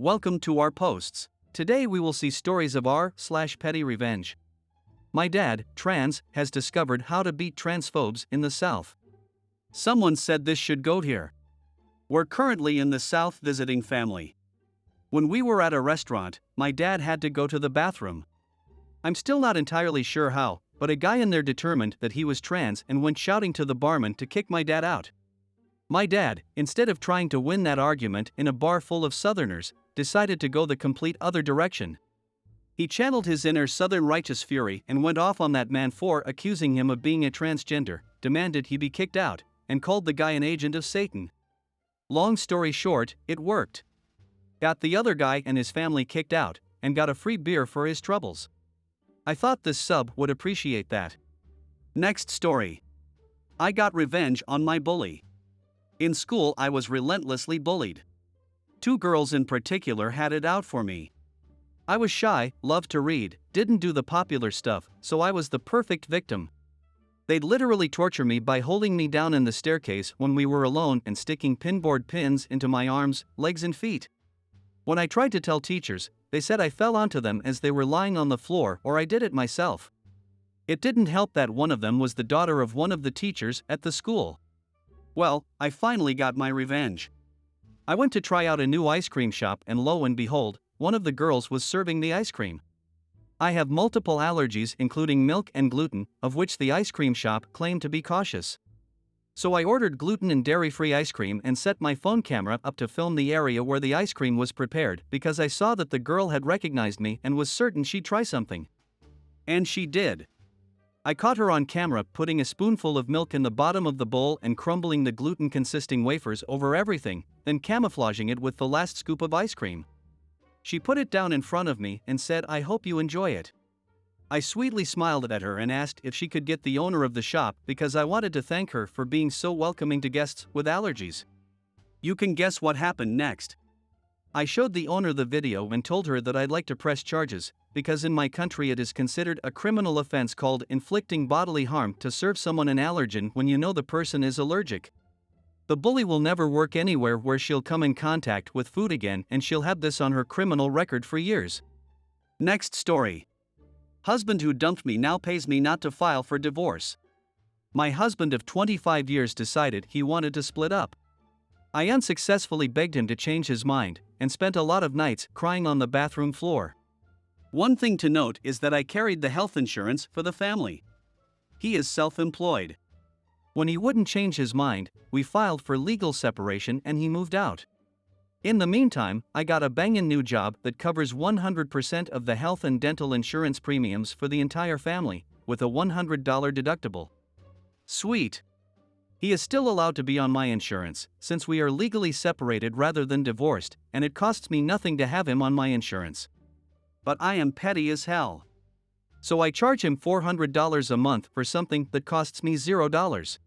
Welcome to our posts. Today we will see stories of r/Pettyrevenge. My dad, trans, has discovered how to beat transphobes in the South. Someone said this should go here. We're currently in the South visiting family. When we were at a restaurant, my dad had to go to the bathroom. I'm still not entirely sure how, but a guy in there determined that he was trans and went shouting to the barman to kick my dad out. My dad, instead of trying to win that argument in a bar full of Southerners, decided to go the complete other direction. He channeled his inner Southern righteous fury and went off on that man for accusing him of being a transgender, demanded he be kicked out, and called the guy an agent of Satan. Long story short, it worked. Got the other guy and his family kicked out, and got a free beer for his troubles. I thought this sub would appreciate that. Next story. I got revenge on my bully. In school I was relentlessly bullied. Two girls in particular had it out for me. I was shy, loved to read, didn't do the popular stuff, so I was the perfect victim. They'd literally torture me by holding me down in the staircase when we were alone and sticking pinboard pins into my arms, legs and feet. When I tried to tell teachers, they said I fell onto them as they were lying on the floor or I did it myself. It didn't help that one of them was the daughter of one of the teachers at the school. Well, I finally got my revenge. I went to try out a new ice cream shop and lo and behold, one of the girls was serving the ice cream. I have multiple allergies including milk and gluten, of which the ice cream shop claimed to be cautious. So I ordered gluten and dairy-free ice cream and set my phone camera up to film the area where the ice cream was prepared because I saw that the girl had recognized me and was certain she'd try something. And she did. I caught her on camera putting a spoonful of milk in the bottom of the bowl and crumbling the gluten-consisting wafers over everything, then camouflaging it with the last scoop of ice cream. She put it down in front of me and said, "I hope you enjoy it." I sweetly smiled at her and asked if she could get the owner of the shop because I wanted to thank her for being so welcoming to guests with allergies. You can guess what happened next. I showed the owner the video and told her that I'd like to press charges, because in my country it is considered a criminal offense called inflicting bodily harm to serve someone an allergen when you know the person is allergic. The bully will never work anywhere where she'll come in contact with food again and she'll have this on her criminal record for years. Next story. Husband who dumped me now pays me not to file for divorce. My husband of 25 years decided he wanted to split up. I unsuccessfully begged him to change his mind, and spent a lot of nights crying on the bathroom floor. One thing to note is that I carried the health insurance for the family. He is self-employed. When he wouldn't change his mind, we filed for legal separation and he moved out. In the meantime, I got a bangin' new job that covers 100% of the health and dental insurance premiums for the entire family, with a $100 deductible. Sweet. He is still allowed to be on my insurance, since we are legally separated rather than divorced, and it costs me nothing to have him on my insurance. But I am petty as hell. So I charge him $400 a month for something that costs me $0.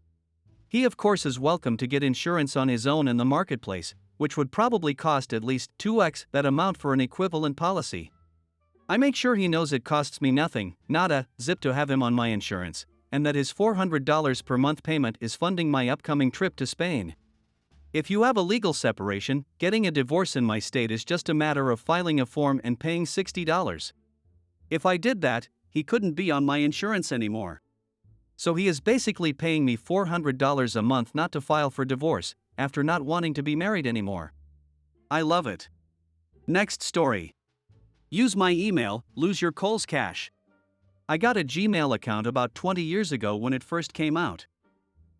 He of course is welcome to get insurance on his own in the marketplace, which would probably cost at least 2x that amount for an equivalent policy. I make sure he knows it costs me nothing, not a zip to have him on my insurance, and that his $400 per month payment is funding my upcoming trip to Spain. If you have a legal separation, getting a divorce in my state is just a matter of filing a form and paying $60. If I did that, he couldn't be on my insurance anymore. So he is basically paying me $400 a month not to file for divorce, after not wanting to be married anymore. I love it. Next story. Use my email, lose your Kohl's cash. I got a Gmail account about 20 years ago when it first came out.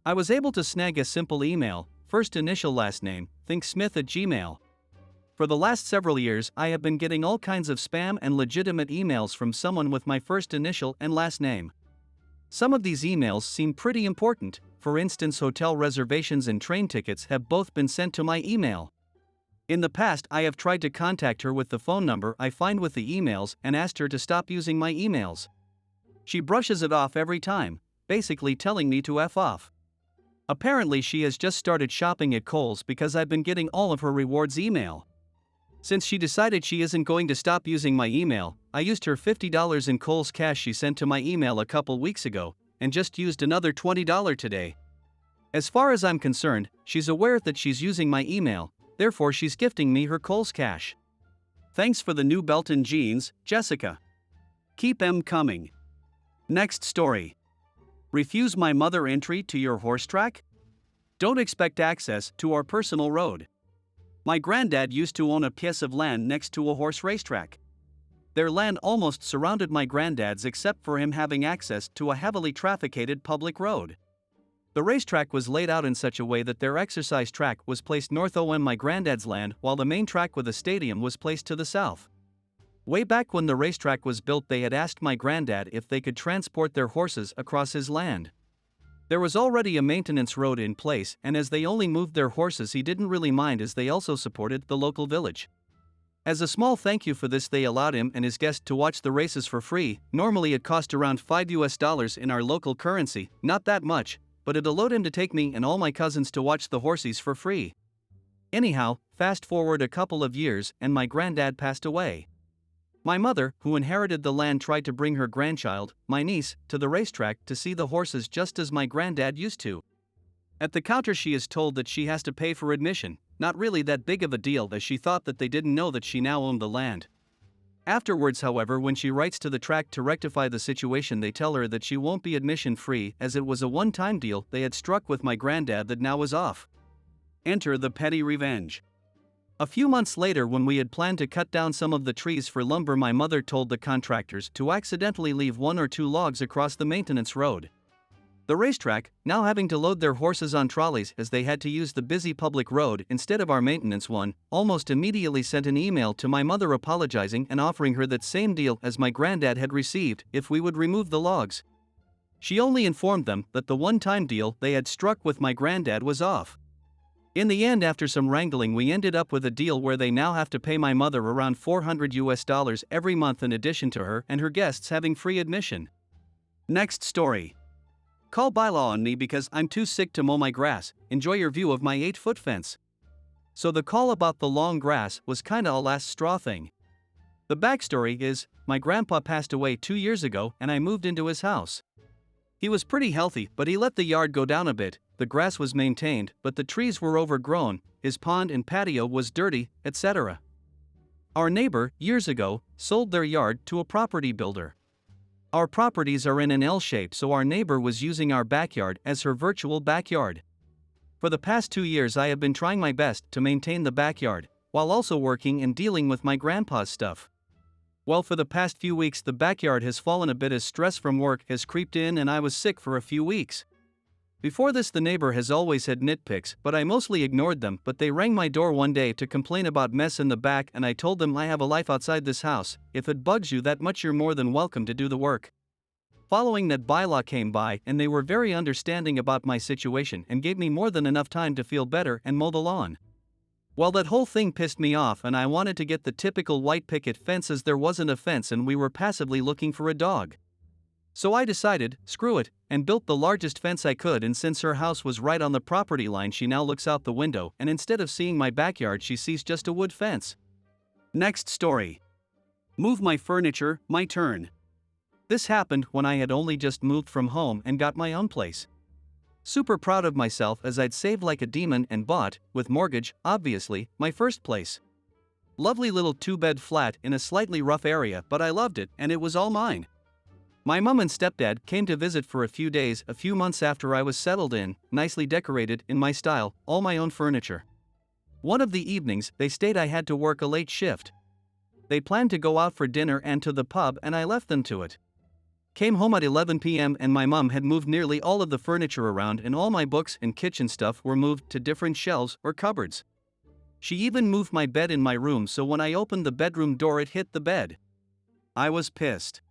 I was able to snag a simple email, first initial last name, think Smith at Gmail. For the last several years I have been getting all kinds of spam and legitimate emails from someone with my first initial and last name. Some of these emails seem pretty important, for instance hotel reservations and train tickets have both been sent to my email. In the past I have tried to contact her with the phone number I find with the emails and asked her to stop using my emails. She brushes it off every time, basically telling me to F off. Apparently she has just started shopping at Kohl's because I've been getting all of her rewards email. Since she decided she isn't going to stop using my email, I used her $50 in Kohl's cash she sent to my email a couple weeks ago, and just used another $20 today. As far as I'm concerned, she's aware that she's using my email, therefore she's gifting me her Kohl's cash. Thanks for the new belt and jeans, Jessica. Keep 'em coming. Next story. Refuse my mother entry to your horse track? Don't expect access to our personal road. My granddad used to own a piece of land next to a horse racetrack. Their land almost surrounded my granddad's except for him having access to a heavily trafficated public road. The racetrack was laid out in such a way that their exercise track was placed north on my granddad's land while the main track with a stadium was placed to the south. Way back when the racetrack was built, they had asked my granddad if they could transport their horses across his land. There was already a maintenance road in place, and as they only moved their horses, he didn't really mind as they also supported the local village. As a small thank you for this, they allowed him and his guests to watch the races for free. Normally it cost around $5 in our local currency, not that much, but it allowed him to take me and all my cousins to watch the horses for free. Anyhow, fast forward a couple of years and my granddad passed away. My mother, who inherited the land, tried to bring her grandchild, my niece, to the racetrack to see the horses just as my granddad used to. At the counter she is told that she has to pay for admission, not really that big of a deal as she thought that they didn't know that she now owned the land. Afterwards, however, when she writes to the track to rectify the situation, they tell her that she won't be admission free as it was a one-time deal they had struck with my granddad that now is off. Enter the petty revenge. A few months later, when we had planned to cut down some of the trees for lumber, my mother told the contractors to accidentally leave 1 or 2 logs across the maintenance road. The racetrack, now having to load their horses on trolleys as they had to use the busy public road instead of our maintenance one, almost immediately sent an email to my mother apologizing and offering her that same deal as my granddad had received if we would remove the logs. She only informed them that the one-time deal they had struck with my granddad was off. In the end, after some wrangling, we ended up with a deal where they now have to pay my mother around $400 every month in addition to her and her guests having free admission. Next story. Call bylaw on me because I'm too sick to mow my grass. Enjoy your view of my 8-foot fence. So the call about the long grass was kinda a last straw thing. The backstory is, my grandpa passed away 2 years ago and I moved into his house. He was pretty healthy, but he let the yard go down a bit. The grass was maintained, but the trees were overgrown, his pond and patio was dirty, etc. Our neighbor, years ago, sold their yard to a property builder. Our properties are in an L shape, so our neighbor was using our backyard as her virtual backyard. For the past 2 years I have been trying my best to maintain the backyard, while also working and dealing with my grandpa's stuff. Well, for the past few weeks the backyard has fallen a bit as stress from work has creeped in and I was sick for a few weeks. Before this, the neighbor has always had nitpicks, but I mostly ignored them, but they rang my door one day to complain about mess in the back and I told them I have a life outside this house. If it bugs you that much, you're more than welcome to do the work. Following that, bylaw came by and they were very understanding about my situation and gave me more than enough time to feel better and mow the lawn. Well, that whole thing pissed me off and I wanted to get the typical white picket fence as there wasn't a fence and we were passively looking for a dog. So I decided, screw it, and built the largest fence I could, and since her house was right on the property line, she now looks out the window and instead of seeing my backyard she sees just a wood fence. Next story. Move my furniture, my turn. This happened when I had only just moved from home and got my own place. Super proud of myself as I'd saved like a demon and bought, with mortgage, obviously, my first place. Lovely little 2-bed flat in a slightly rough area, but I loved it and it was all mine. My mom and stepdad came to visit for a few days a few months after I was settled in, nicely decorated in my style, all my own furniture. One of the evenings they stayed, I had to work a late shift. They planned to go out for dinner and to the pub and I left them to it. Came home at 11 p.m. and my mom had moved nearly all of the furniture around and all my books and kitchen stuff were moved to different shelves or cupboards. She even moved my bed in my room, so when I opened the bedroom door it hit the bed. I was pissed.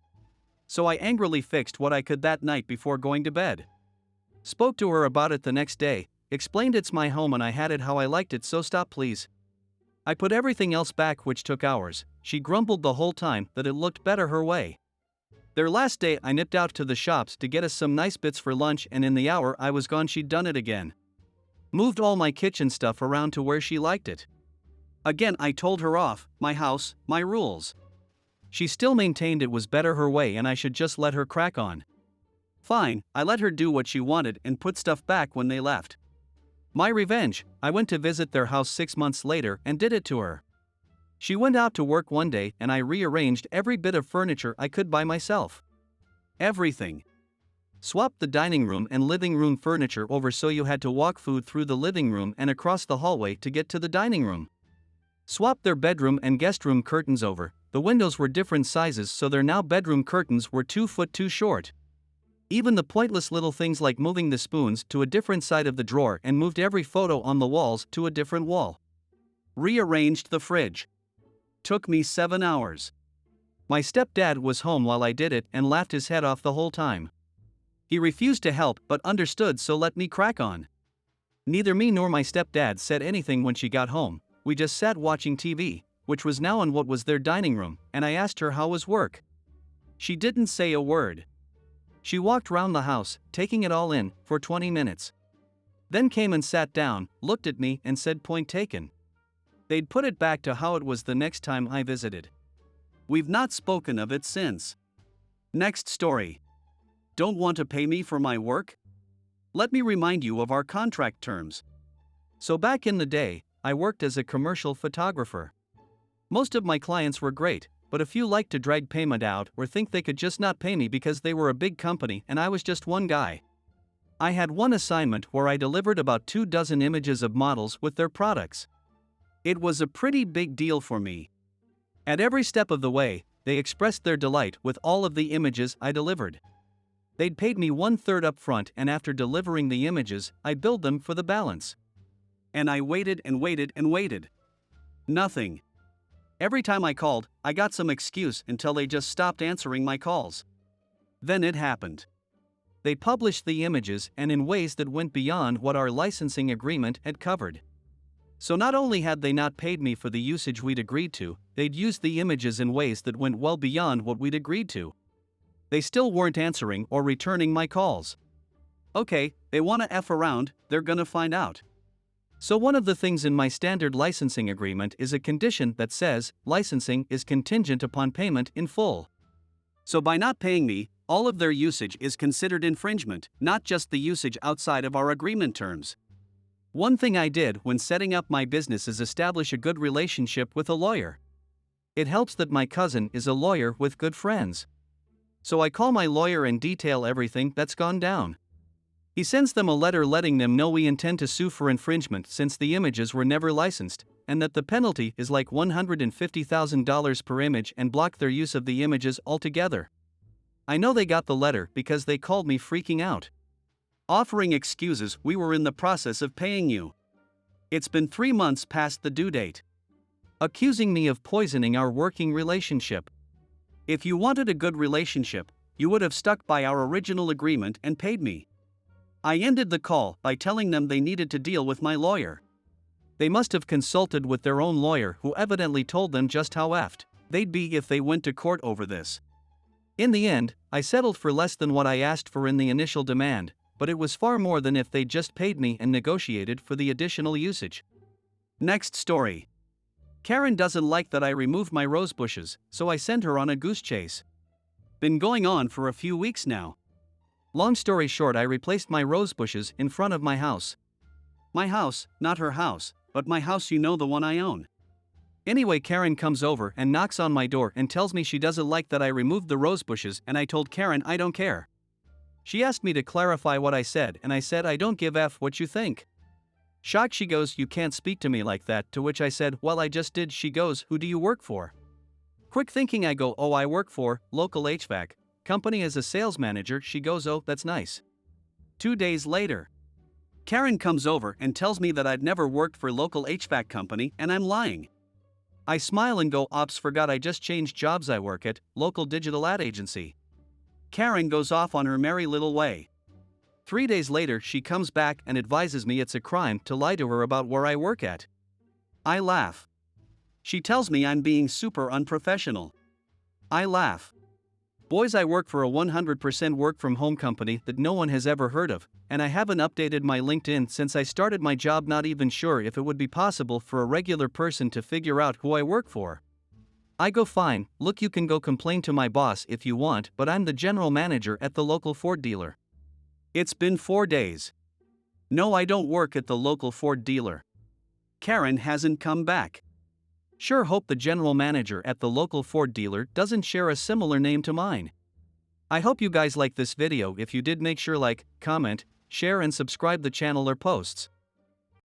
So I angrily fixed what I could that night before going to bed. Spoke to her about it the next day, explained it's my home and I had it how I liked it, so stop please. I put everything else back, which took hours. She grumbled the whole time that it looked better her way. Their last day I nipped out to the shops to get us some nice bits for lunch and in the hour I was gone she'd done it again. Moved all my kitchen stuff around to where she liked it. Again I told her off, my house, my rules. She still maintained it was better her way and I should just let her crack on. Fine, I let her do what she wanted and put stuff back when they left. My revenge, I went to visit their house 6 months later and did it to her. She went out to work one day and I rearranged every bit of furniture I could by myself. Everything. Swapped the dining room and living room furniture over so you had to walk food through the living room and across the hallway to get to the dining room. Swapped their bedroom and guest room curtains over. The windows were different sizes so their now bedroom curtains were 2 foot too short. Even the pointless little things like moving the spoons to a different side of the drawer and moved every photo on the walls to a different wall. Rearranged the fridge. Took me 7 hours. My stepdad was home while I did it and laughed his head off the whole time. He refused to help but understood, so let me crack on. Neither me nor my stepdad said anything when she got home. We just sat watching TV, which was now in what was their dining room, and I asked her how was work. She didn't say a word. She walked round the house, taking it all in, for 20 minutes. Then came and sat down, looked at me and said point taken. They'd put it back to how it was the next time I visited. We've not spoken of it since. Next story. Don't want to pay me for my work? Let me remind you of our contract terms. So back in the day, I worked as a commercial photographer. Most of my clients were great, but a few liked to drag payment out or think they could just not pay me because they were a big company and I was just one guy. I had one assignment where I delivered about 24 images of models with their products. It was a pretty big deal for me. At every step of the way, they expressed their delight with all of the images I delivered. They'd paid me 1/3 up front, and after delivering the images, I billed them for the balance. And I waited and waited and waited. Nothing. Every time I called, I got some excuse until they just stopped answering my calls. Then it happened. They published the images and in ways that went beyond what our licensing agreement had covered. So not only had they not paid me for the usage we'd agreed to, they'd used the images in ways that went well beyond what we'd agreed to. They still weren't answering or returning my calls. Okay, they wanna F around, they're gonna find out. So one of the things in my standard licensing agreement is a condition that says, licensing is contingent upon payment in full. So by not paying me, all of their usage is considered infringement, not just the usage outside of our agreement terms. One thing I did when setting up my business is establish a good relationship with a lawyer. It helps that my cousin is a lawyer with good friends. So I call my lawyer and detail everything that's gone down. He sends them a letter letting them know we intend to sue for infringement since the images were never licensed, and that the penalty is like $150,000 per image and block their use of the images altogether. I know they got the letter because they called me freaking out. Offering excuses, we were in the process of paying you. It's been 3 months past the due date. Accusing me of poisoning our working relationship. If you wanted a good relationship, you would have stuck by our original agreement and paid me. I ended the call by telling them they needed to deal with my lawyer. They must have consulted with their own lawyer, who evidently told them just how effed they'd be if they went to court over this. In the end, I settled for less than what I asked for in the initial demand, but it was far more than if they'd just paid me and negotiated for the additional usage. Next story. Karen doesn't like that I remove my rose bushes, so I send her on a goose chase. Been going on for a few weeks now. Long story short, I replaced my rose bushes in front of my house. My house, not her house, but my house, you know, the one I own. Anyway, Karen comes over and knocks on my door and tells me she doesn't like that I removed the rose bushes, and I told Karen I don't care. She asked me to clarify what I said, and I said I don't give F what you think. Shocked, she goes, "You can't speak to me like that," to which I said, "Well, I just did." She goes, "Who do you work for?" Quick thinking, I go, "Oh, I work for local HVAC company as a sales manager." She goes, "Oh, that's nice." 2 days later, Karen comes over and tells me that I'd never worked for local HVAC company and I'm lying. I smile and go, "Ops, forgot I just changed jobs. I work at local digital ad agency." Karen goes off on her merry little way. 3 days later, she comes back and advises me it's a crime to lie to her about where I work at. I laugh. She tells me I'm being super unprofessional. I laugh. Boys, I work for a 100% work from home company that no one has ever heard of, and I haven't updated my LinkedIn since I started my job, not even sure if it would be possible for a regular person to figure out who I work for. I go, "Fine, look, you can go complain to my boss if you want, but I'm the general manager at the local Ford dealer." It's been 4 days. No, I don't work at the local Ford dealer. Karen hasn't come back. Sure hope the general manager at the local Ford dealer doesn't share a similar name to mine. I hope you guys like this video. If you did, make sure like, comment, share and subscribe the channel or posts.